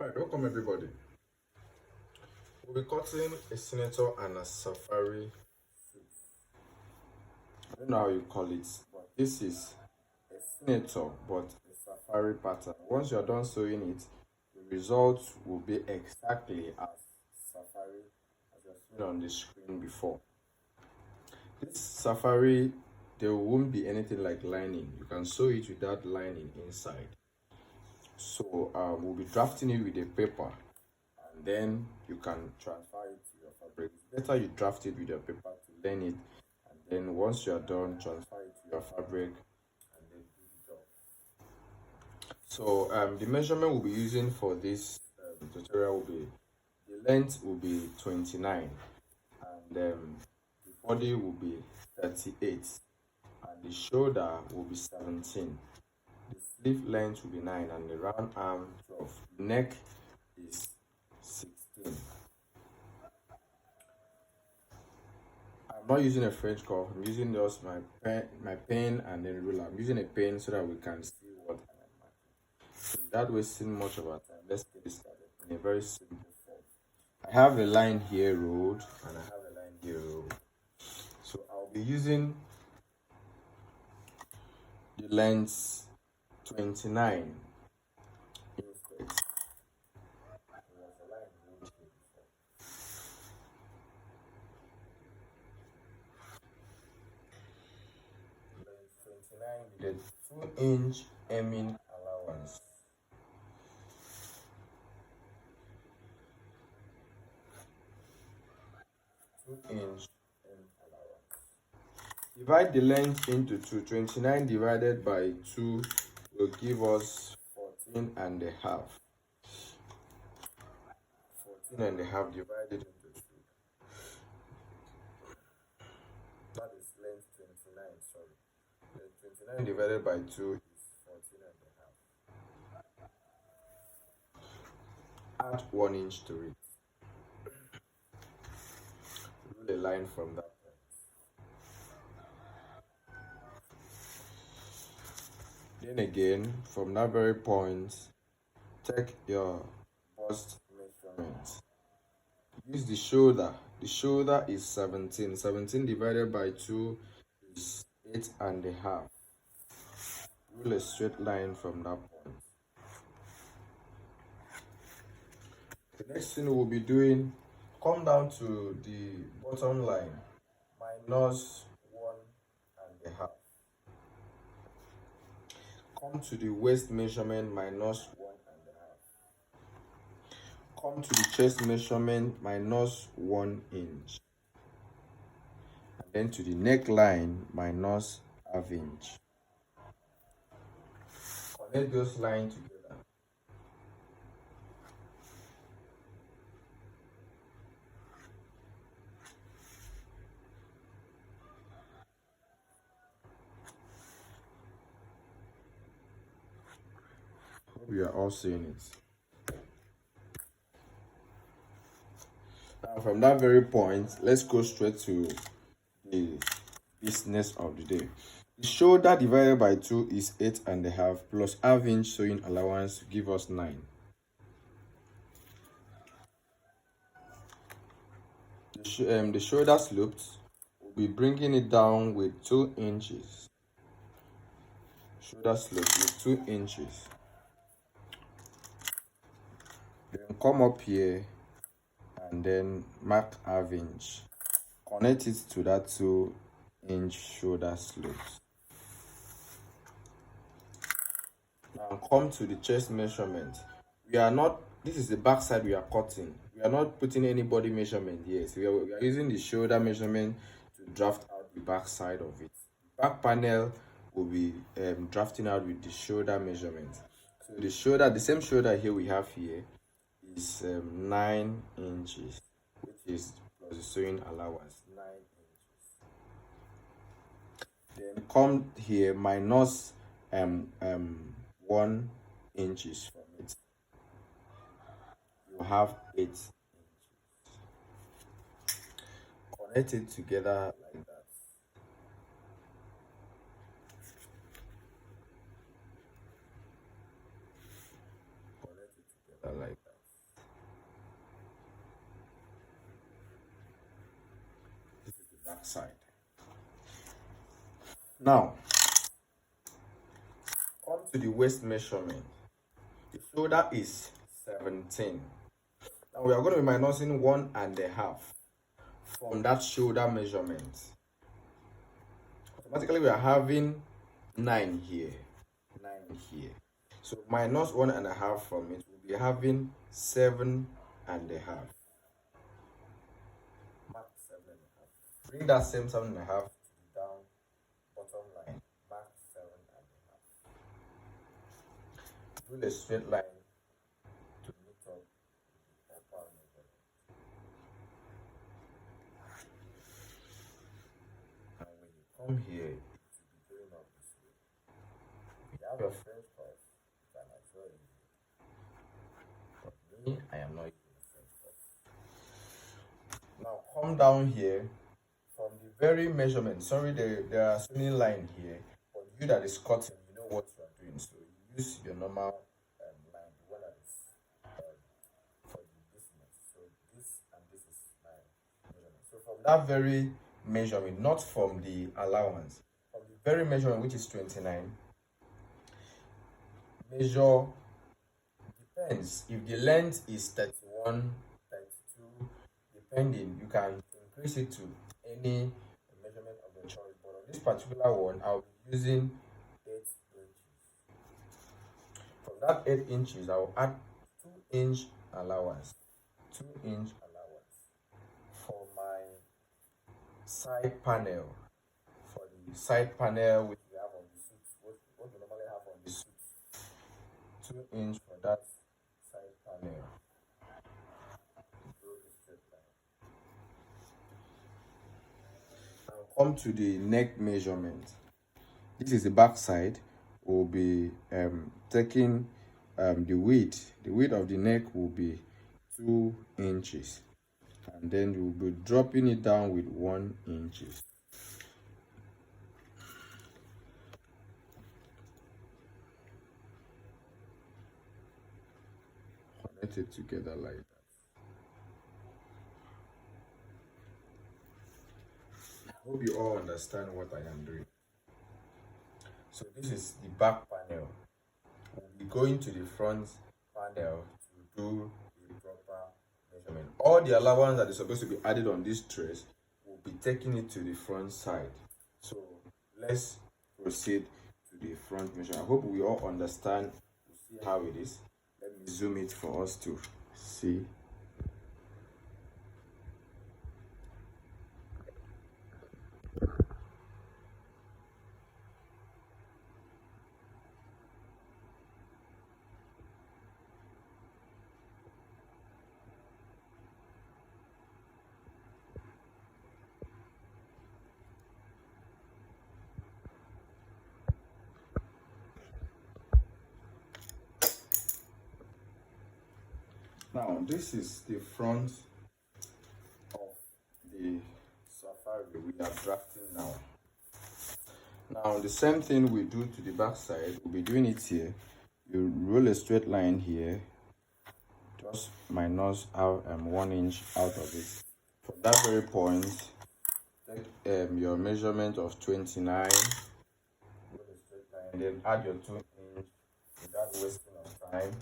Right, welcome everybody. We'll be cutting a senator and a safari. I don't know how you call it, but this is a senator but a safari pattern. Once you're done sewing it, the result will be exactly as safari as you've seen on the screen before. This safari, there won't be anything like lining. You can sew it without lining inside. So we'll be drafting it with a paper, and then you can transfer it to your fabric. It's better you draft it with your paper to learn it, and then once you are done, transfer it to your fabric and then do the job. So the measurement we'll be using for this tutorial will be, the length will be 29, and the body will be 38, and the shoulder will be 17. The sleeve length will be 9, and the round arm 12. The neck is 16. I'm not using a French curve. I'm using just my pen and then ruler. I'm using a pen so that we can see what I am marking. So without wasting much of our time, let's get this started in a very simple form. I have a line here rolled, and I have a line here rolled. So I'll be using the length 29 instead. With a 2-inch hemming allowance. Divide the length into 2. 29 divided by 2 will give us 14 and a half. 14 and a half divided into 2. That is length 29, sorry. Length 29 divided by 2 is 14 and a half. Add 1 inch to it. Rule a line from that point. Then again, from that very point, take your bust measurement. Use the shoulder. The shoulder is 17. 17 divided by 2 is 8 and a half. Rule a straight line from that point. The next thing we'll be doing, come down to the bottom line, minus 1 and a half. Come to the waist measurement, minus 1 and a half. Come to the chest measurement, minus 1 inch. And then to the neckline, minus ½ inch. Connect those lines together. We are all seeing it. Now from that very point, let's go straight to the business of the day. The shoulder divided by 2 is 8 and a half plus ½ inch sewing allowance to give us 9. The shoulder slopes, we'll be bringing it down with 2 inches. Shoulder slope with 2 inches. Then come up here and then mark ½ inch. Connect it to that 2-inch shoulder slope. Now come to the chest measurement. This is the back side we are cutting. We are not putting any body measurement here. So we are using the shoulder measurement to draft out the back side of it. The back panel will be drafting out with the shoulder measurement. So the shoulder, the same shoulder here we have here, is 9 inches, which is plus the sewing allowance, 9 inches. Then come here, minus 1 inches from it. You have 8 inches. Connect it together like that. Connect it together like that. back side. Now, come to the waist measurement. The shoulder is 17. Now we are going to be minusing 1.5 from that shoulder measurement. Automatically we are having 9 here. 9 here. So minus 1.5 from it, we'll be having 7.5. Mark 7.5. Bring that same 7.5 to the down bottom line. Mark 7.5. Do a straight line to meet up the upper measurement. And when you come here, it will be going up this way. If you have your French cuff, you can as well use it. But me, I am not using the French cuff. Now come down here from the very measurement. Sorry, there are so many lines here, but you that is cutting, you know what you are doing. So you use your normal line, the one that is for the business. So this and this is my measurement. So from that very measurement, not from the allowance, from the very measurement, which is 29, measure, depends. If the length is 31, 32, depending, you can increase it to any measurement of your choice. But on this particular one, I'll be using 8 inches. From that 8 inches, I'll add 2-inch allowance. 2-inch allowance for my side panel. For the side panel which we have on the suit, what we normally have on the suit. 2-inch for that side panel. Now come to the neck measurement. This is the back side. We'll be taking the width. The width of the neck will be 2 inches, and then we'll be dropping it down with 1 inch. Connect it together like that. I hope you all understand what I am doing. So this is the back panel. We'll be going to the front panel to do the proper measurement. All the allowance that is supposed to be added on this trace, will be taking it to the front side. So let's proceed to the front measurement. I hope we all understand. You see how it is. Let me zoom it for us to see. Now this is the front of the Safari we are drafting now. Now the same thing we do to the back side, we'll be doing it here. You roll a straight line here, just minus out 1 inch out of it. From that very point, take your measurement of 29, roll a straight line, and then add your 2 inch without wasting of time.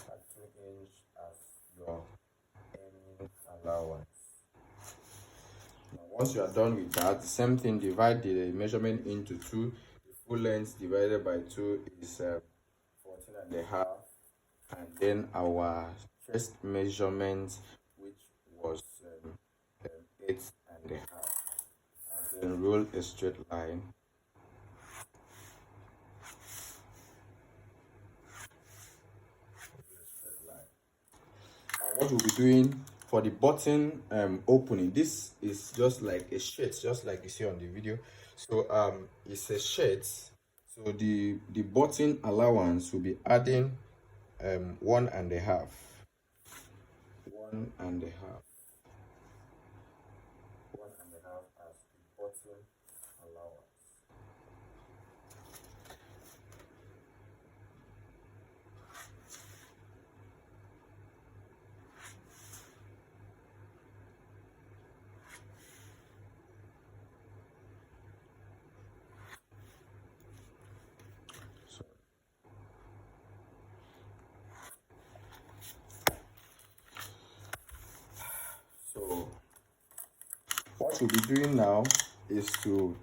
Add 2 inch as your aiming allowance. Now, once you are done with that, the same thing, divide the measurement into 2. The full length divided by 2 is 14.5, and then our chest measurement, which was 8.5, and then roll a straight line. And what we'll be doing for the button opening, this is just like a shirt, just like you see on the video. So it's a shirt. So the button allowance will be adding 1.5. 1.5. 1.5 as the button allowance. what we'll be doing now is to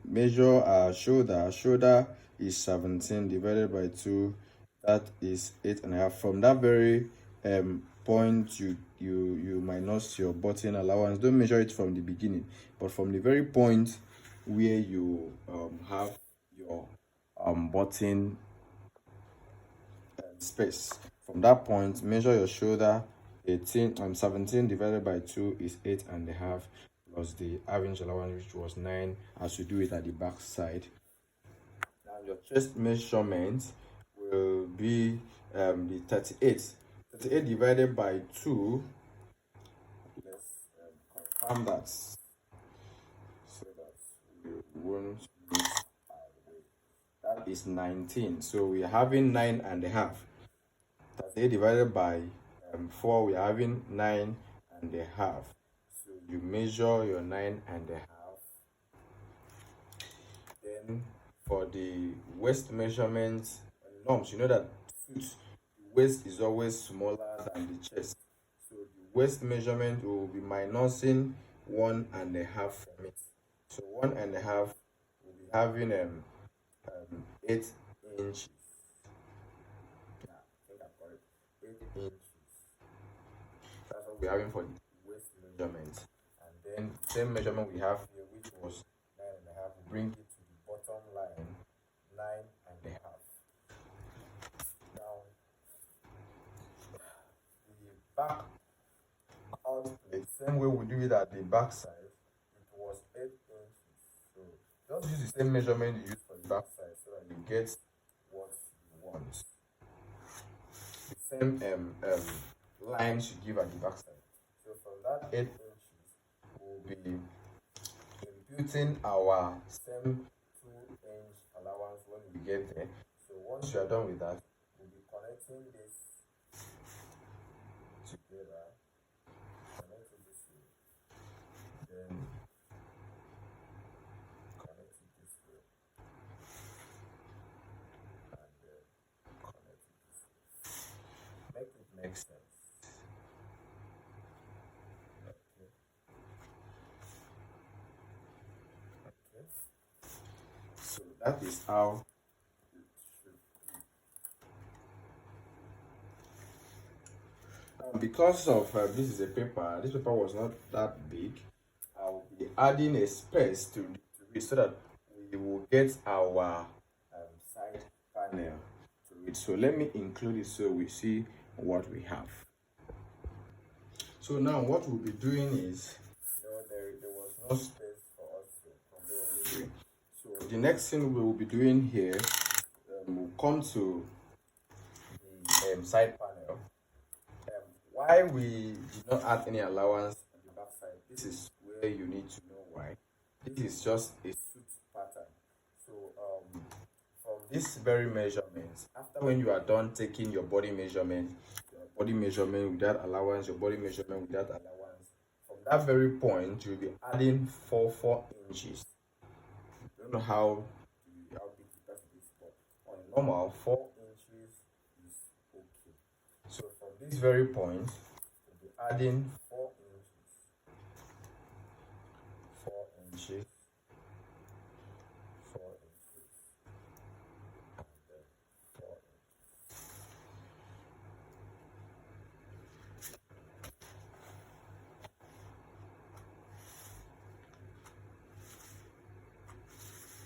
measure our shoulder. Shoulder is 17 divided by 2, that is 8.5. From that very point, you minus your button allowance. Don't measure it from the beginning, but from the very point where you have your button space. From that point, measure your shoulder. 17 divided by 2 is 8.5, plus the half-inch allowance, which was 9, as you do it at the back side. Now your chest measurement will be the 38. 38 divided by 2. Let's confirm that so that we won't miss our way. That is 19. So we are having 9.5. 38 divided by 4, we are having 9.5. So you measure your 9.5. Then for the waist measurement norms, you know that the waist is always smaller than the chest. So the waist measurement will be minusing 1.5 from it. So 1.5 will be having 8 inches. Yeah, I think I'm correct. 8 inches. That's what we're having for the waist measurement. And then the same measurement we have here, which was 9.5, we bring it to the bottom line, 9.5. Now, the back outplate, same way we do it at the back side, it was 8 inches. So just use the same measurement you use for the back side so that you get what you want. The same lines you give at the back side. So from that 8 inches, we'll be imputing our same 2-inch allowance when we get there. So once you are done with that, we'll be connecting this together. Connect it this way. Then connect it this way. And then connect it this way. Make it make sense. So that is how it should be. Because of this is a paper, this paper was not that big, I'll be adding a space to it so that we will get our side panel to it. So let me include it so we see what we have. So now what we'll be doing is, there was no space for us to complete what we're doing. So the next thing we will be doing here, we'll come to the side panel. Why we did not add any allowance on the back side, this is where you need to know why. This is just a suit pattern. So from this very measurement, after when you are done taking your body measurement without allowance, your body measurement without allowance, from that very point you'll be adding 4 inches. I don't know how big the person is, but on normal 4 inches is okay. So from this very point, we'll be adding 4 inches, 4 inches, 4 inches, and then 4 inches.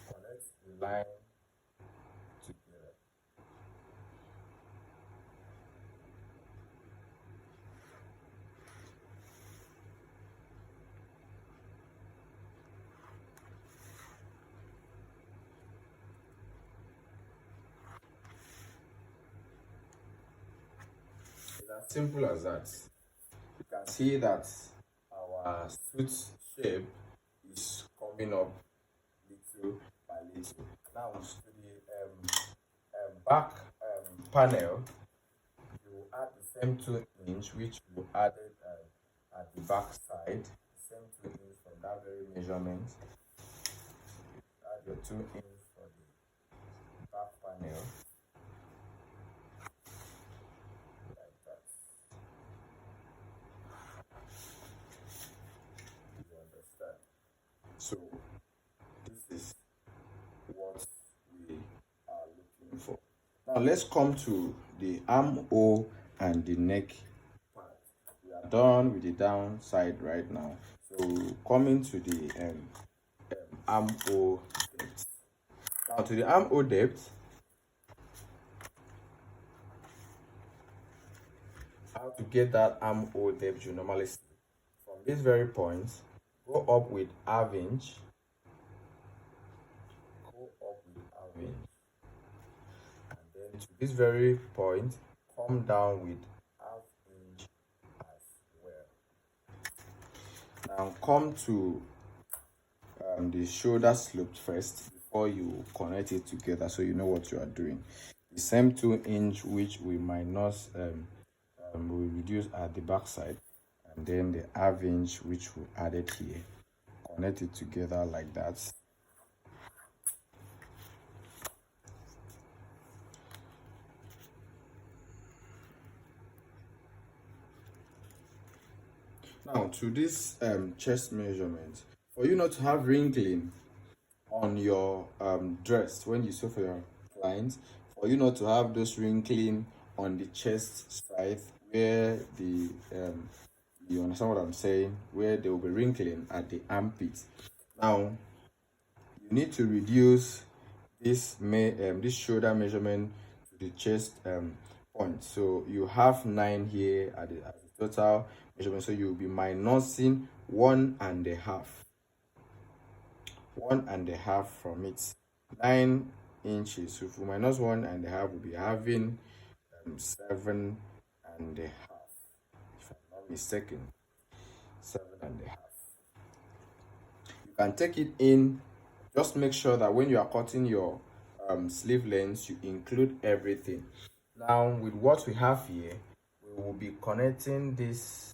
Connect the line together. It's as simple as that. You can see that our suit shape is coming up little by little. Now to the back panel, you add the same 2-inch which you added at the back side. Same 2-inch from that very measurement. Add your 2-inch for the back panel. Like that. You understand? Now let's come to the armhole and the neck part. We are done with the downside right now. So coming to the armhole depth. Now to the armhole depth, how to get that armhole depth you normally see. From this very point, go up with half inch. Go up with half inch. And then to this very point, come down with half inch as well. Now come to the shoulder slope first before you connect it together, so you know what you are doing. The same 2 inch which we minus we reduce at the back side, and then the half inch which we added here, connect it together like that. Now to this chest measurement, for you not to have wrinkling on your dress when you sew for your clients, for you not to have those wrinkling on the chest side where the you understand what I'm saying, where there will be wrinkling at the armpit. Now you need to reduce this this shoulder measurement to the chest point. So you have 9 here at the total measurement, so you'll be minusing 1.5 from it. 9 inches, so if we minus 1.5, we'll be having 7.5, if I'm not mistaken. 7.5. You can take it in. Just make sure that when you are cutting your sleeve lengths, you include everything. Now with what we have here, we will be connecting this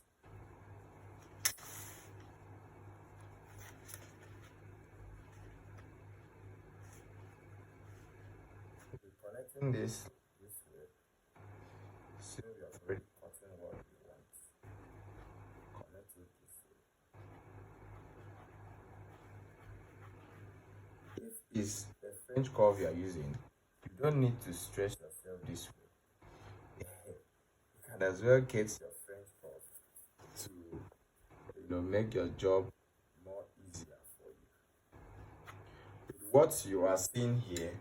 this way. So we have already cutting what we want. Connect it this way. If it's a French curve you are using, you don't need to stretch yourself this way. You can as well get your French curve to make your job more easier for you. With what you are seeing here,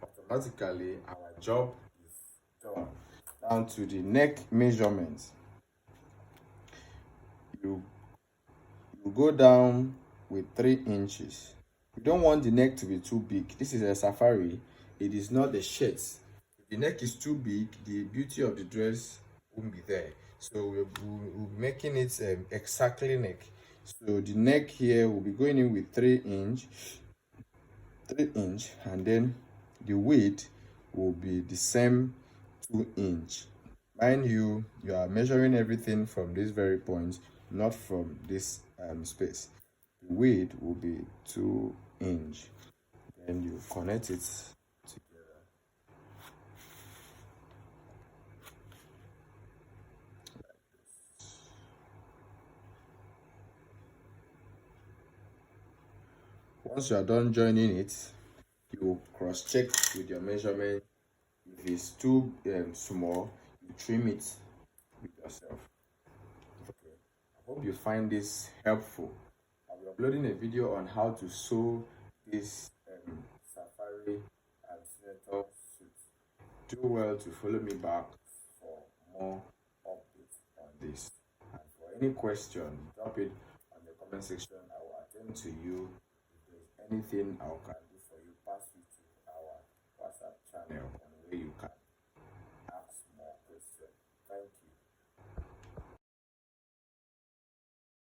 automatically our job is done. Down to the neck measurement, you go down with 3 inches. You don't want the neck to be too big. This is a safari, it is not the shirts. If the neck is too big, the beauty of the dress won't be there. So we're making it exactly neck. So the neck here will be going in with 3 inch, and then the width will be the same 2 inch. Mind you, you are measuring everything from this very point, not from this space. The width will be 2 inch. Then you connect it together. Like this. Once you are done joining it, you cross check with your measurement. If it's too small, you trim it with yourself. Okay, I hope you find this helpful. I'll be uploading a video on how to sew this safari and senator suit. Do well to follow me back for more updates on this. And for any question, drop it on the comment section. I will attend to you. If there's anything I can do for you, pass it to our WhatsApp channel.